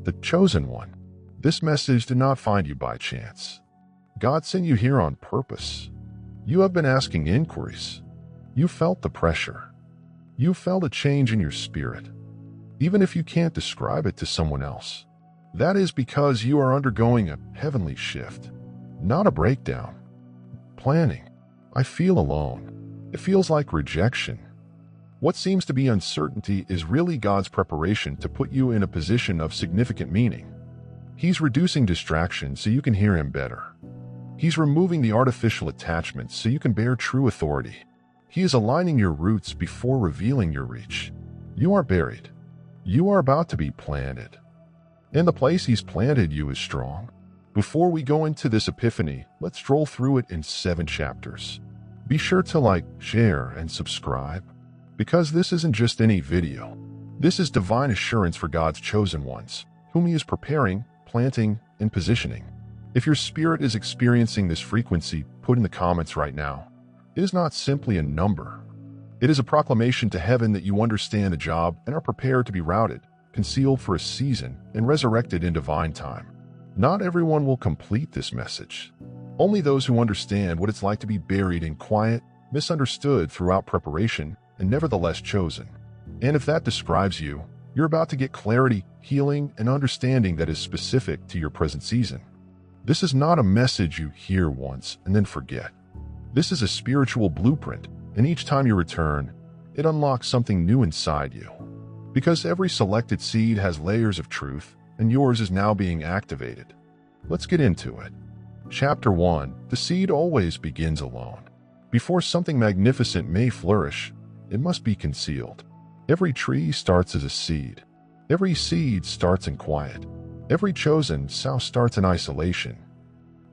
the chosen one. This message did not find you by chance. God sent you here on purpose. You have been asking inquiries. You felt the pressure. You felt a change in your spirit, even if you can't describe it to someone else. That is because you are undergoing a heavenly shift, not a breakdown. Planning. I feel alone. It feels like rejection. What seems to be uncertainty is really God's preparation to put you in a position of significant meaning. He's reducing distractions so you can hear Him better. He's removing the artificial attachments so you can bear true authority. He is aligning your roots before revealing your reach. You are buried. You are about to be planted. And the place He's planted you is strong. Before we go into this epiphany, let's stroll through it in 7 chapters. Be sure to like, share, and subscribe, because this isn't just any video. This is divine assurance for God's chosen ones, whom He is preparing, planting, and positioning. If your spirit is experiencing this frequency, put in the comments right now. It is not simply a number. It is a proclamation to heaven that you understand the job and are prepared to be routed, concealed for a season, and resurrected in divine time. Not everyone will complete this message. Only those who understand what it's like to be buried in quiet, misunderstood throughout preparation, and nevertheless chosen. And if that describes you, you're about to get clarity, healing, and understanding that is specific to your present season. This is not a message you hear once and then forget. This is a spiritual blueprint, and each time you return, it unlocks something new inside you. Because every selected seed has layers of truth, and yours is now being activated. Let's get into it. Chapter 1. The seed always begins alone. Before something magnificent may flourish, it must be concealed. Every tree starts as a seed. Every seed starts in quiet. Every chosen sow starts in isolation.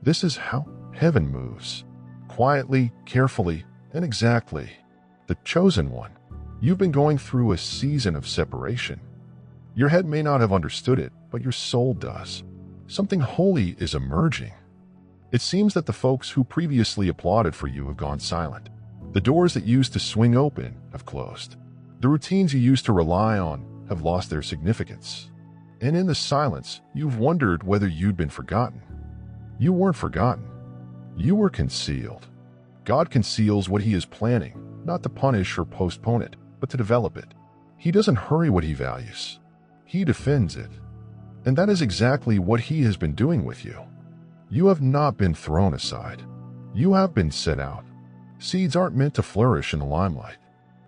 This is how heaven moves. Quietly, carefully, and exactly. The chosen one. You've been going through a season of separation. Your head may not have understood it, but your soul does. Something holy is emerging. It seems that the folks who previously applauded for you have gone silent. The doors that used to swing open have closed. The routines you used to rely on have lost their significance. And in the silence, you've wondered whether you'd been forgotten. You weren't forgotten. You were concealed. God conceals what He is planning, not to punish or postpone it, but to develop it. He doesn't hurry what He values. He defends it. And that is exactly what He has been doing with you. You have not been thrown aside. You have been set out. Seeds aren't meant to flourish in the limelight.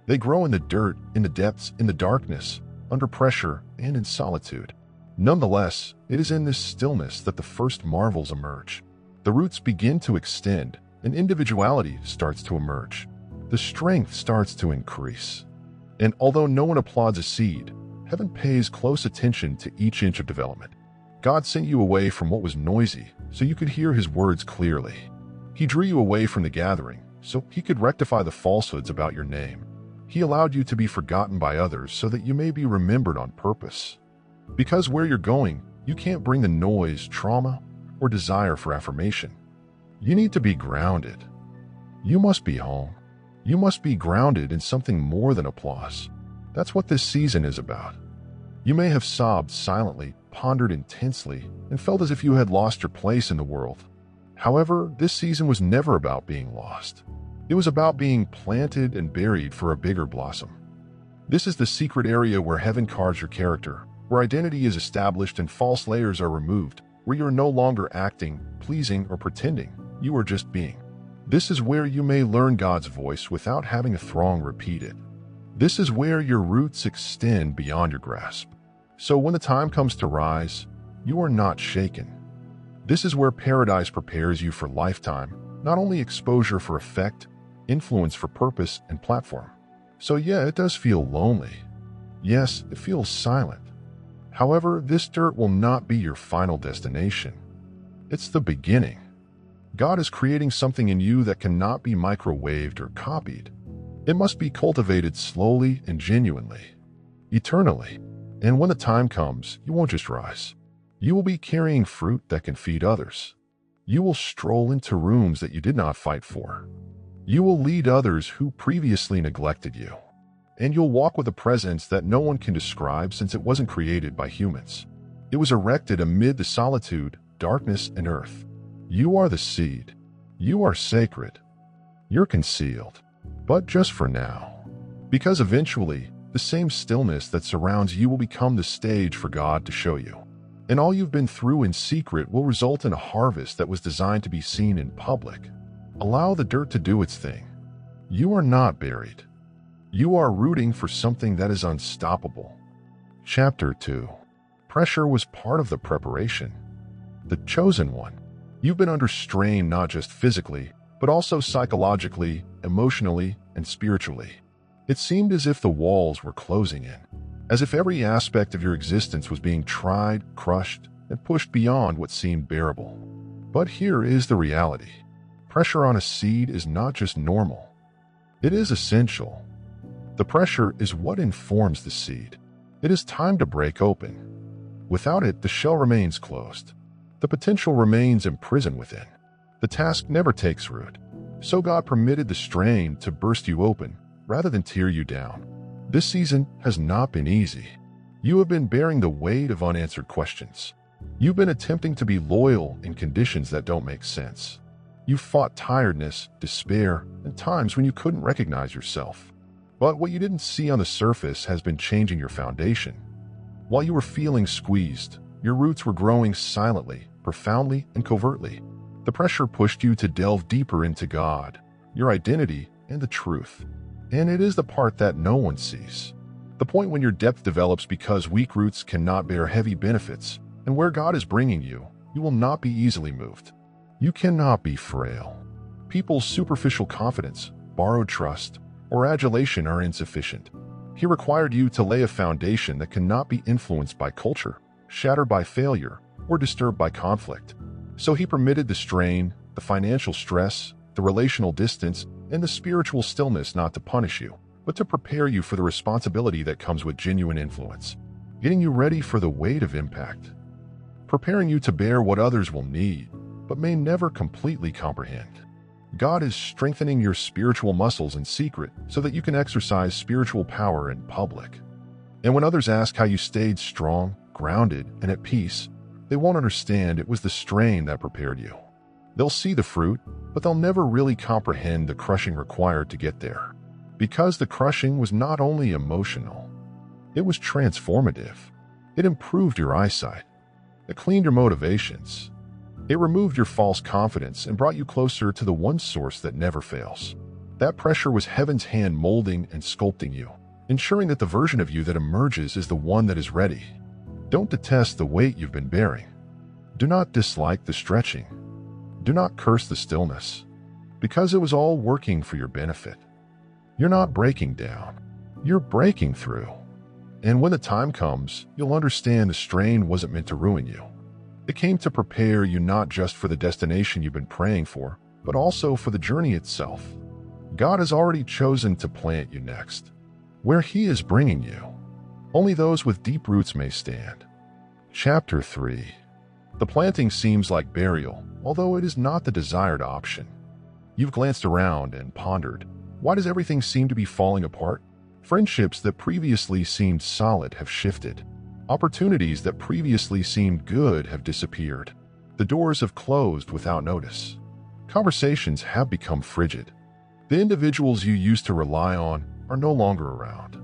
They grow in the dirt, in the depths, in the darkness, under pressure, and in solitude. Nonetheless, it is in this stillness that the first marvels emerge. The roots begin to extend, and individuality starts to emerge. The strength starts to increase. And although no one applauds a seed, heaven pays close attention to each inch of development. God sent you away from what was noisy so you could hear His words clearly. He drew you away from the gathering so He could rectify the falsehoods about your name. He allowed you to be forgotten by others so that you may be remembered on purpose. Because where you're going, you can't bring the noise, trauma, or desire for affirmation. You need to be grounded. You must be home. You must be grounded in something more than applause. That's what this season is about. You may have sobbed silently, pondered intensely, and felt as if you had lost your place in the world. However, this season was never about being lost. It was about being planted and buried for a bigger blossom. This is the secret area where heaven carves your character, where identity is established and false layers are removed, where you're no longer acting, pleasing, or pretending. You are just being. This is where you may learn God's voice without having a throng repeat it. This is where your roots extend beyond your grasp. So when the time comes to rise, you are not shaken. This is where paradise prepares you for lifetime, not only exposure for effect, influence for purpose, and platform. So yeah, it does feel lonely. Yes, it feels silent. However, this dirt will not be your final destination. It's the beginning. God is creating something in you that cannot be microwaved or copied. It must be cultivated slowly and genuinely, eternally. And when the time comes, you won't just rise. You will be carrying fruit that can feed others. You will stroll into rooms that you did not fight for. You will lead others who previously neglected you. And you'll walk with a presence that no one can describe since it wasn't created by humans. It was erected amid the solitude, darkness, and earth. You are the seed. You are sacred. You're concealed. But just for now. Because eventually, the same stillness that surrounds you will become the stage for God to show you. And all you've been through in secret will result in a harvest that was designed to be seen in public. Allow the dirt to do its thing. You are not buried. You are rooting for something that is unstoppable. Chapter 2. Pressure was part of the preparation. The chosen one. You've been under strain not just physically, but also psychologically, emotionally, and spiritually. It seemed as if the walls were closing in, as if every aspect of your existence was being tried, crushed, and pushed beyond what seemed bearable. But here is the reality. Pressure on a seed is not just normal. It is essential. The pressure is what informs the seed. It is time to break open. Without it, the shell remains closed. The potential remains imprisoned within. The task never takes root. So God permitted the strain to burst you open, rather than tear you down. This season has not been easy. You have been bearing the weight of unanswered questions. You've been attempting to be loyal in conditions that don't make sense. You've fought tiredness, despair, and times when you couldn't recognize yourself. But what you didn't see on the surface has been changing your foundation. While you were feeling squeezed, your roots were growing silently, profoundly, and covertly. The pressure pushed you to delve deeper into God, your identity, and the truth. And it is the part that no one sees. The point when your depth develops because weak roots cannot bear heavy benefits, and where God is bringing you, you will not be easily moved. You cannot be frail. People's superficial confidence, borrowed trust, or adulation are insufficient. He required you to lay a foundation that cannot be influenced by culture, shattered by failure, or disturbed by conflict. So he permitted the strain, the financial stress, the relational distance, and the spiritual stillness not to punish you, but to prepare you for the responsibility that comes with genuine influence, getting you ready for the weight of impact, preparing you to bear what others will need, but may never completely comprehend. God is strengthening your spiritual muscles in secret so that you can exercise spiritual power in public. And when others ask how you stayed strong, grounded, and at peace, they won't understand it was the strain that prepared you. They'll see the fruit, but they'll never really comprehend the crushing required to get there. Because the crushing was not only emotional, it was transformative. It improved your eyesight. It cleaned your motivations. It removed your false confidence and brought you closer to the one source that never fails. That pressure was heaven's hand molding and sculpting you, ensuring that the version of you that emerges is the one that is ready. Don't detest the weight you've been bearing. Do not dislike the stretching. Do not curse the stillness, because it was all working for your benefit. You're not breaking down. You're breaking through. And when the time comes, you'll understand the strain wasn't meant to ruin you. It came to prepare you not just for the destination you've been praying for, but also for the journey itself. God has already chosen to plant you next. Where He is bringing you, only those with deep roots may stand. Chapter 3. The planting seems like burial, although it is not the desired option. You've glanced around and pondered, why does everything seem to be falling apart? Friendships that previously seemed solid have shifted. Opportunities that previously seemed good have disappeared. The doors have closed without notice. Conversations have become frigid. The individuals you used to rely on are no longer around.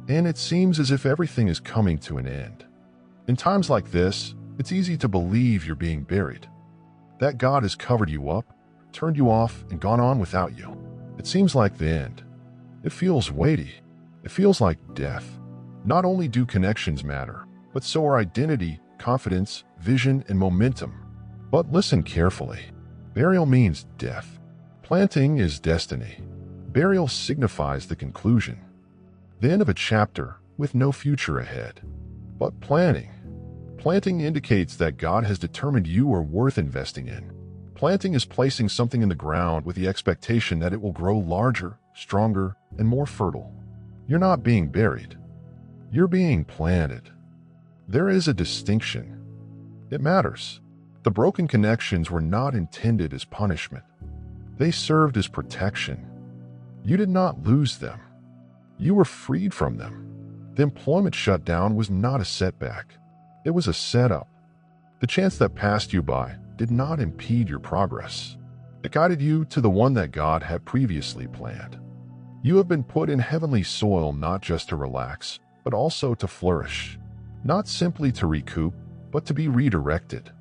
And it seems as if everything is coming to an end. In times like this, it's easy to believe you're being buried. That God has covered you up, turned you off, and gone on without you. It seems like the end. It feels weighty. It feels like death. Not only do connections matter, but so are identity, confidence, vision, and momentum. But listen carefully. Burial means death. Planting is destiny. Burial signifies the conclusion, the end of a chapter with no future ahead. But planting indicates that God has determined you are worth investing in. Planting is placing something in the ground with the expectation that it will grow larger, stronger, and more fertile. You're not being buried. You're being planted. There is a distinction. It matters. The broken connections were not intended as punishment. They served as protection. You did not lose them. You were freed from them. The employment shutdown was not a setback. It was a setup. The chance that passed you by did not impede your progress. It guided you to the one that God had previously planned. You have been put in heavenly soil not just to relax, but also to flourish. Not simply to recoup, but to be redirected.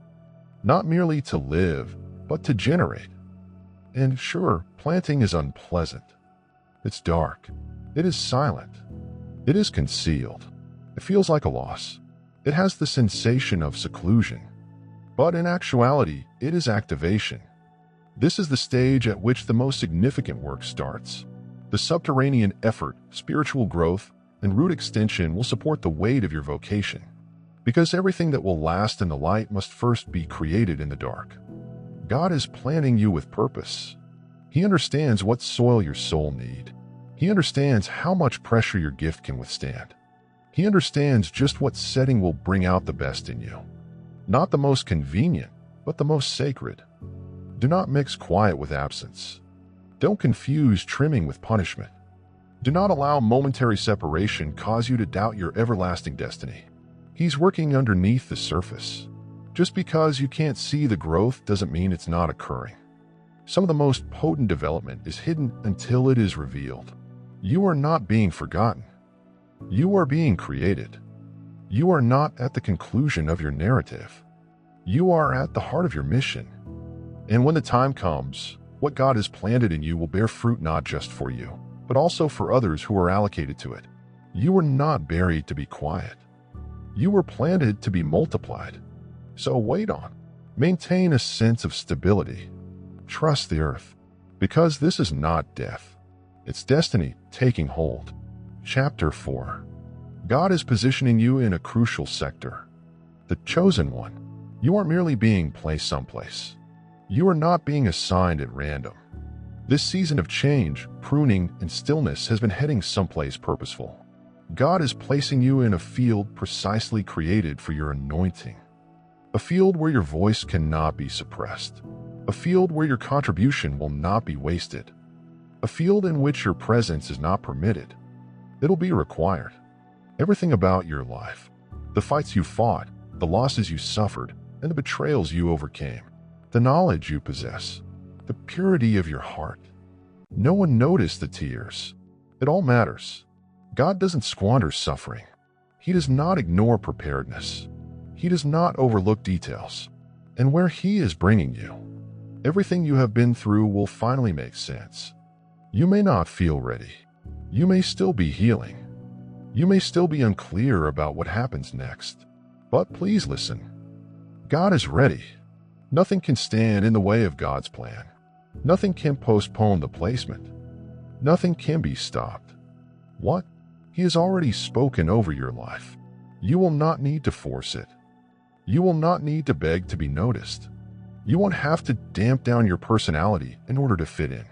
Not merely to live, but to generate. And sure, planting is unpleasant. It's dark. It is silent. It is concealed. It feels like a loss. It has the sensation of seclusion. But in actuality, it is activation. This is the stage at which the most significant work starts. The subterranean effort, spiritual growth, and root extension will support the weight of your vocation. Because everything that will last in the light must first be created in the dark. God is planting you with purpose. He understands what soil your soul needs. He understands how much pressure your gift can withstand. He understands just what setting will bring out the best in you. Not the most convenient, but the most sacred. Do not mix quiet with absence. Don't confuse trimming with punishment. Do not allow momentary separation cause you to doubt your everlasting destiny. He's working underneath the surface. Just because you can't see the growth doesn't mean it's not occurring. Some of the most potent development is hidden until it is revealed. You are not being forgotten. You are being created. You are not at the conclusion of your narrative. You are at the heart of your mission. And when the time comes, what God has planted in you will bear fruit not just for you, but also for others who are allocated to it. You were not buried to be quiet. You were planted to be multiplied. So wait on. Maintain a sense of stability. Trust the earth, because this is not death. It's destiny taking hold. Chapter 4. God is positioning you in a crucial sector. The chosen one. You aren't merely being placed someplace. You are not being assigned at random. This season of change, pruning, and stillness has been heading someplace purposeful. God is placing you in a field precisely created for your anointing. A field where your voice cannot be suppressed. A field where your contribution will not be wasted. A field in which your presence is not permitted. It'll be required. Everything about your life, the fights you fought, the losses you suffered, and the betrayals you overcame, the knowledge you possess, the purity of your heart. No one noticed the tears. It all matters. God doesn't squander suffering. He does not ignore preparedness. He does not overlook details. And where He is bringing you, everything you have been through will finally make sense. You may not feel ready. You may still be healing. You may still be unclear about what happens next. But please listen. God is ready. Nothing can stand in the way of God's plan. Nothing can postpone the placement. Nothing can be stopped. What? He has already spoken over your life. You will not need to force it. You will not need to beg to be noticed. You won't have to damp down your personality in order to fit in.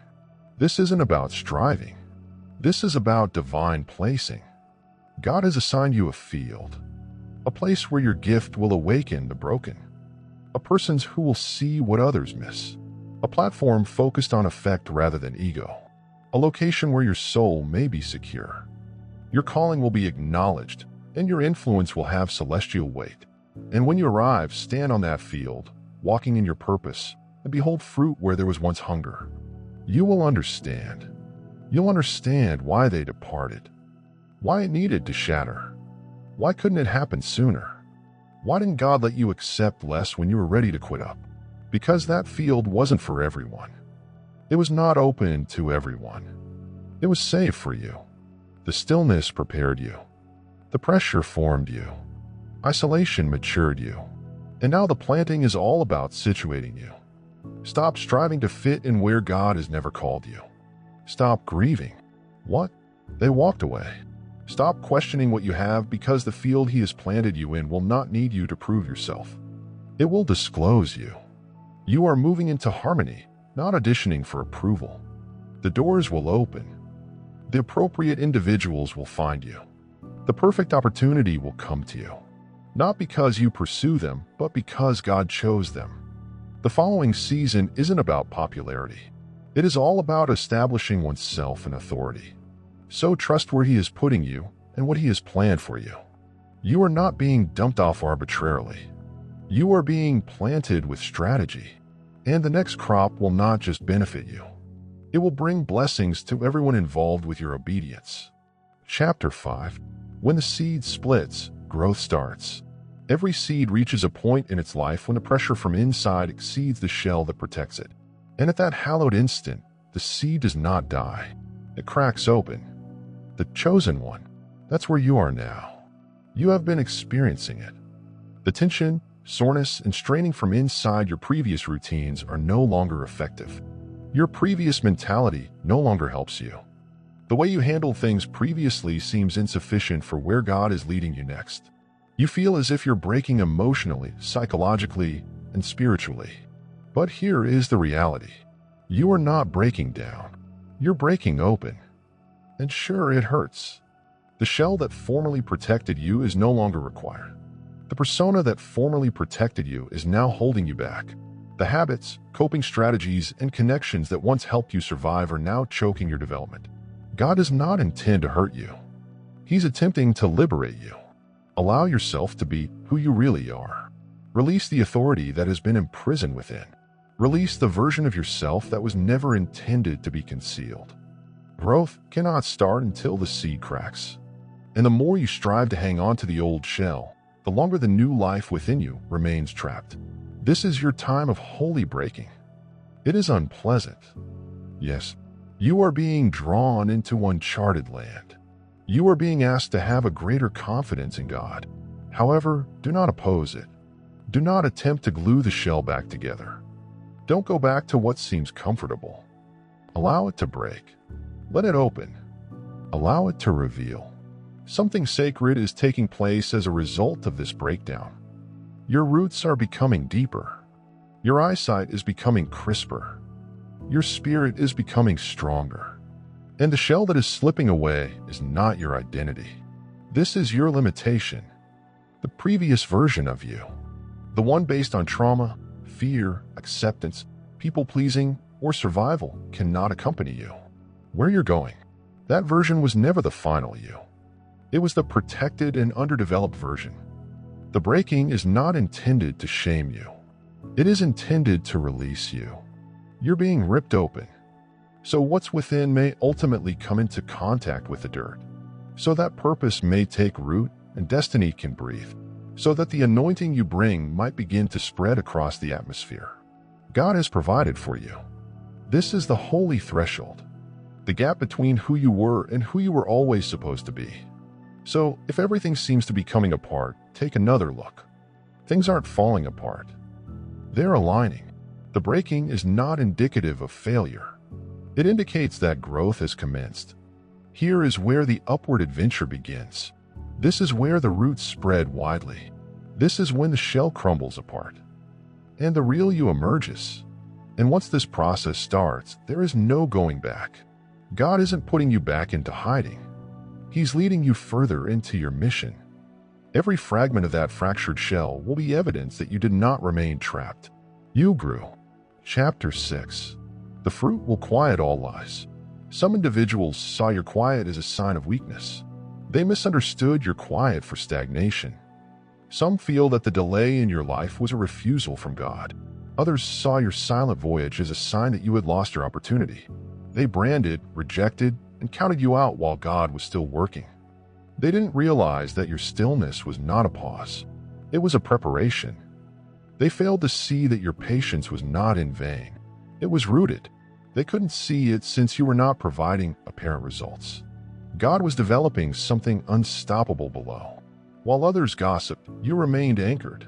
This isn't about striving. This is about divine placing. God has assigned you a field, a place where your gift will awaken the broken, a person who will see what others miss, a platform focused on effect rather than ego, a location where your soul may be secure. Your calling will be acknowledged, and your influence will have celestial weight. And when you arrive, stand on that field, walking in your purpose, and behold fruit where there was once hunger. You will understand. You'll understand why they departed, why it needed to shatter. Why couldn't it happen sooner? Why didn't God let you accept less when you were ready to quit up? Because that field wasn't for everyone. It was not open to everyone. It was safe for you. The stillness prepared you. The pressure formed you. Isolation matured you. And now the planting is all about situating you. Stop striving to fit in where God has never called you. Stop grieving. What? They walked away. Stop questioning what you have because the field He has planted you in will not need you to prove yourself. It will disclose you. You are moving into harmony, not auditioning for approval. The doors will open. The appropriate individuals will find you. The perfect opportunity will come to you. Not because you pursue them, but because God chose them. The following season isn't about popularity. It is all about establishing oneself in authority. So trust where He is putting you and what He has planned for you. You are not being dumped off arbitrarily. You are being planted with strategy. And the next crop will not just benefit you. It will bring blessings to everyone involved with your obedience. Chapter 5. When the seed splits, growth starts. Every seed reaches a point in its life when the pressure from inside exceeds the shell that protects it. And at that hallowed instant, the seed does not die. It cracks open. The chosen one. That's where you are now. You have been experiencing it. The tension, soreness, and straining from inside your previous routines are no longer effective. Your previous mentality no longer helps you. The way you handled things previously seems insufficient for where God is leading you next. You feel as if you're breaking emotionally, psychologically, and spiritually. But here is the reality. You are not breaking down. You're breaking open. And sure, it hurts. The shell that formerly protected you is no longer required. The persona that formerly protected you is now holding you back. The habits, coping strategies, and connections that once helped you survive are now choking your development. God does not intend to hurt you. He's attempting to liberate you. Allow yourself to be who you really are. Release the authority that has been imprisoned within. Release the version of yourself that was never intended to be concealed. Growth cannot start until the seed cracks. And the more you strive to hang on to the old shell, the longer the new life within you remains trapped. This is your time of holy breaking. It is unpleasant. Yes, you are being drawn into uncharted land. You are being asked to have a greater confidence in God. However, do not oppose it. Do not attempt to glue the shell back together. Don't go back to what seems comfortable. Allow it to break. Let it open. Allow it to reveal. Something sacred is taking place as a result of this breakdown. Your roots are becoming deeper. Your eyesight is becoming crisper. Your spirit is becoming stronger. And the shell that is slipping away is not your identity. This is your limitation. The previous version of you. The one based on trauma, fear, acceptance, people-pleasing, or survival cannot accompany you. Where you're going, that version was never the final you. It was the protected and underdeveloped version. The breaking is not intended to shame you. It is intended to release you. You're being ripped open. So what's within may ultimately come into contact with the dirt. So that purpose may take root and destiny can breathe. So that the anointing you bring might begin to spread across the atmosphere. God has provided for you. This is the holy threshold. The gap between who you were and who you were always supposed to be. So, if everything seems to be coming apart, take another look. Things aren't falling apart. They're aligning. The breaking is not indicative of failure. It indicates that growth has commenced. Here is where the upward adventure begins. This is where the roots spread widely. This is when the shell crumbles apart. And the real you emerges. And once this process starts, there is no going back. God isn't putting you back into hiding. He's leading you further into your mission. Every fragment of that fractured shell will be evidence that you did not remain trapped. You grew. Chapter 6. The fruit will quiet all lies. Some individuals saw your quiet as a sign of weakness. They misunderstood your quiet for stagnation. Some feel that the delay in your life was a refusal from God. Others saw your silent voyage as a sign that you had lost your opportunity. They branded, rejected, and counted you out while God was still working. They didn't realize that your stillness was not a pause. It was a preparation. They failed to see that your patience was not in vain. It was rooted. They couldn't see it since you were not providing apparent results. God was developing something unstoppable below. While others gossiped, you remained anchored.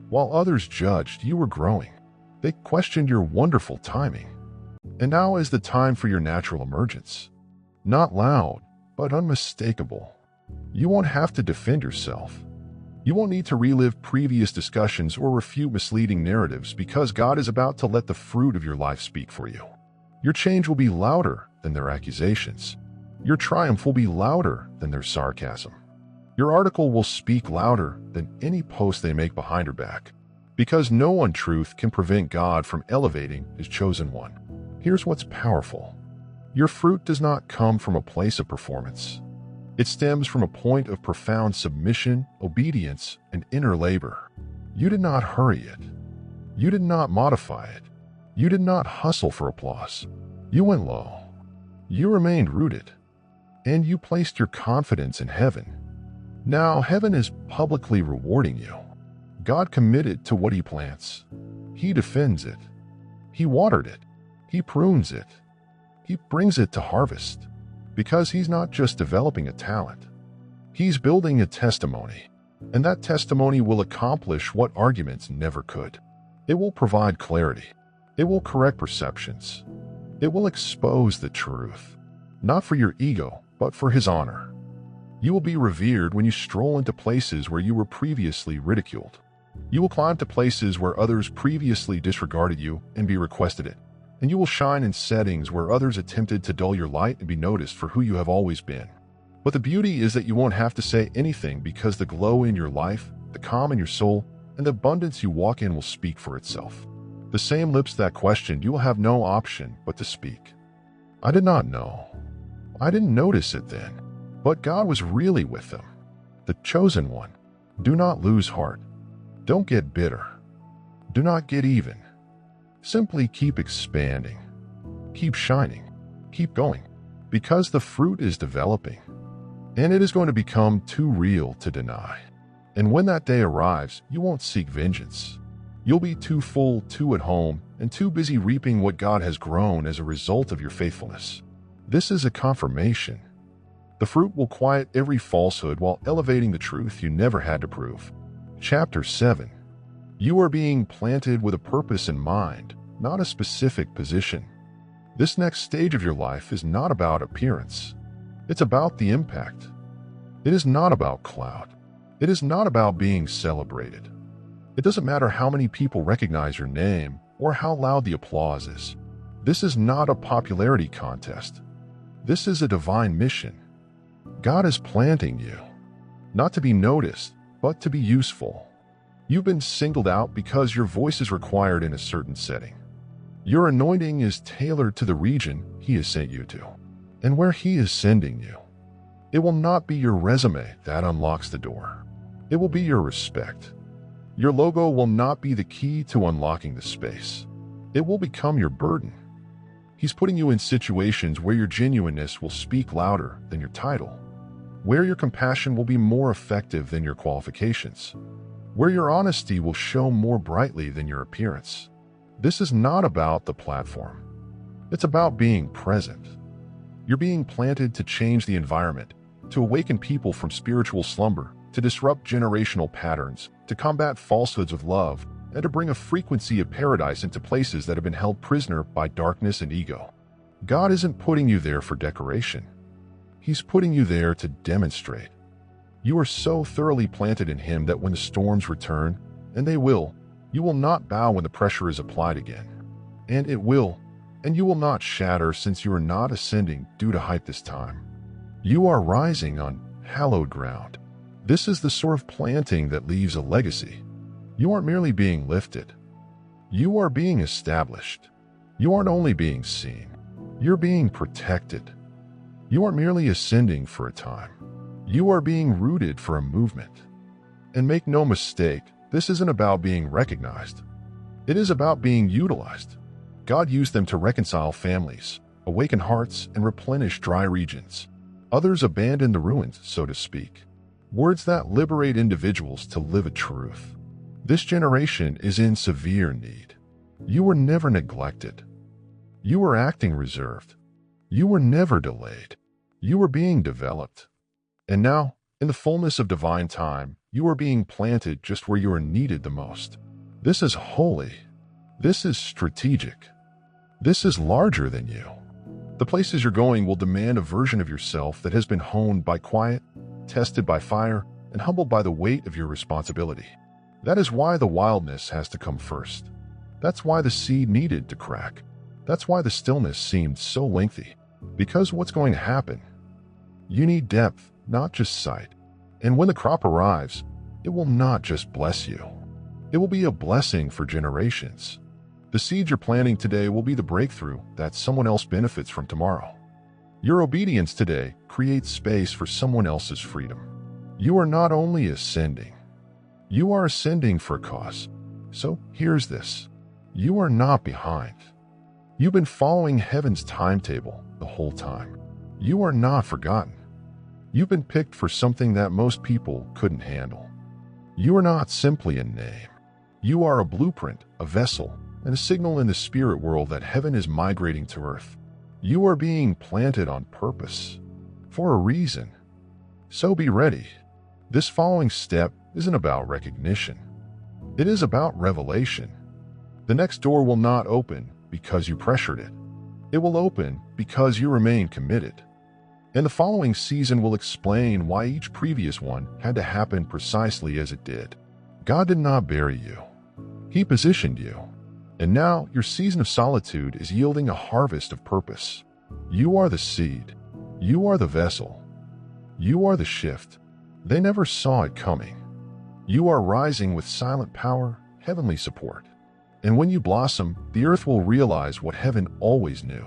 While others judged, you were growing. They questioned your wonderful timing. And now is the time for your natural emergence. Not loud, but unmistakable. You won't have to defend yourself. You won't need to relive previous discussions or refute misleading narratives because God is about to let the fruit of your life speak for you. Your change will be louder than their accusations. Your triumph will be louder than their sarcasm. Your article will speak louder than any post they make behind your back. Because no untruth can prevent God from elevating His chosen one. Here's what's powerful. Your fruit does not come from a place of performance. It stems from a point of profound submission, obedience, and inner labor. You did not hurry it. You did not modify it. You did not hustle for applause. You went low. You remained rooted. And you placed your confidence in heaven. Now heaven is publicly rewarding you. God committed to what He plants. He defends it. He watered it. He prunes it. He brings it to harvest. Because He's not just developing a talent. He's building a testimony. And that testimony will accomplish what arguments never could. It will provide clarity. It will correct perceptions. It will expose the truth. Not for your ego, but for His honor. You will be revered when you stroll into places where you were previously ridiculed. You will climb to places where others previously disregarded you and be requested it. And you will shine in settings where others attempted to dull your light and be noticed for who you have always been. But the beauty is that you won't have to say anything because the glow in your life, the calm in your soul, and the abundance you walk in will speak for itself. The same lips that questioned you will have no option but to speak. I did not know. I didn't notice it then. But God was really with them. The chosen one. Do not lose heart. Don't get bitter. Do not get even. Simply keep expanding. Keep shining. Keep going. Because the fruit is developing. And it is going to become too real to deny. And when that day arrives, you won't seek vengeance. You'll be too full, too at home, and too busy reaping what God has grown as a result of your faithfulness. This is a confirmation. The fruit will quiet every falsehood while elevating the truth you never had to prove. Chapter 7. You are being planted with a purpose in mind, not a specific position. This next stage of your life is not about appearance. It's about the impact. It is not about clout. It is not about being celebrated. It doesn't matter how many people recognize your name or how loud the applause is. This is not a popularity contest. This is a divine mission. God is planting you, not to be noticed, but to be useful. You've been singled out because your voice is required in a certain setting. Your anointing is tailored to the region He has sent you to, and where He is sending you. It will not be your resume that unlocks the door. It will be your respect. Your logo will not be the key to unlocking the space. It will become your burden. He's putting you in situations where your genuineness will speak louder than your title, where your compassion will be more effective than your qualifications, where your honesty will show more brightly than your appearance. This is not about the platform. It's about being present. You're being planted to change the environment, to awaken people from spiritual slumber, to disrupt generational patterns, to combat falsehoods with love, and to bring a frequency of paradise into places that have been held prisoner by darkness and ego. God isn't putting you there for decoration. He's putting you there to demonstrate. You are so thoroughly planted in Him that when the storms return, and they will, you will not bow when the pressure is applied again. And it will, and you will not shatter since you are not ascending due to height this time. You are rising on hallowed ground. This is the sort of planting that leaves a legacy. You aren't merely being lifted. You are being established. You aren't only being seen. You're being protected. You aren't merely ascending for a time. You are being rooted for a movement. And make no mistake, this isn't about being recognized. It is about being utilized. God used them to reconcile families, awaken hearts, and replenish dry regions. Others abandoned the ruins, so to speak. Words that liberate individuals to live a truth. This generation is in severe need. You were never neglected. You were acting reserved. You were never delayed. You were being developed. And now, in the fullness of divine time, you are being planted just where you are needed the most. This is holy. This is strategic. This is larger than you. The places you're going will demand a version of yourself that has been honed by quiet, tested by fire, and humbled by the weight of your responsibility. That is why the wildness has to come first. That's why the seed needed to crack. That's why the stillness seemed so lengthy. Because what's going to happen? You need depth, not just sight. And when the crop arrives, it will not just bless you. It will be a blessing for generations. The seeds you're planting today will be the breakthrough that someone else benefits from tomorrow. Your obedience today creates space for someone else's freedom. You are not only ascending, you are ascending for a cause. So here's this. You are not behind. You've been following heaven's timetable the whole time. You are not forgotten. You've been picked for something that most people couldn't handle. You are not simply a name. You are a blueprint, a vessel, and a signal in the spirit world that heaven is migrating to earth. You are being planted on purpose, for a reason. So be ready. This following step isn't about recognition. It is about revelation. The next door will not open because you pressured it. It will open because you remain committed. And the following season will explain why each previous one had to happen precisely as it did. God did not bury you. He positioned you. And now your season of solitude is yielding a harvest of purpose. You are the seed. You are the vessel. You are the shift. They never saw it coming. You are rising with silent power, heavenly support. And when you blossom, the earth will realize what heaven always knew.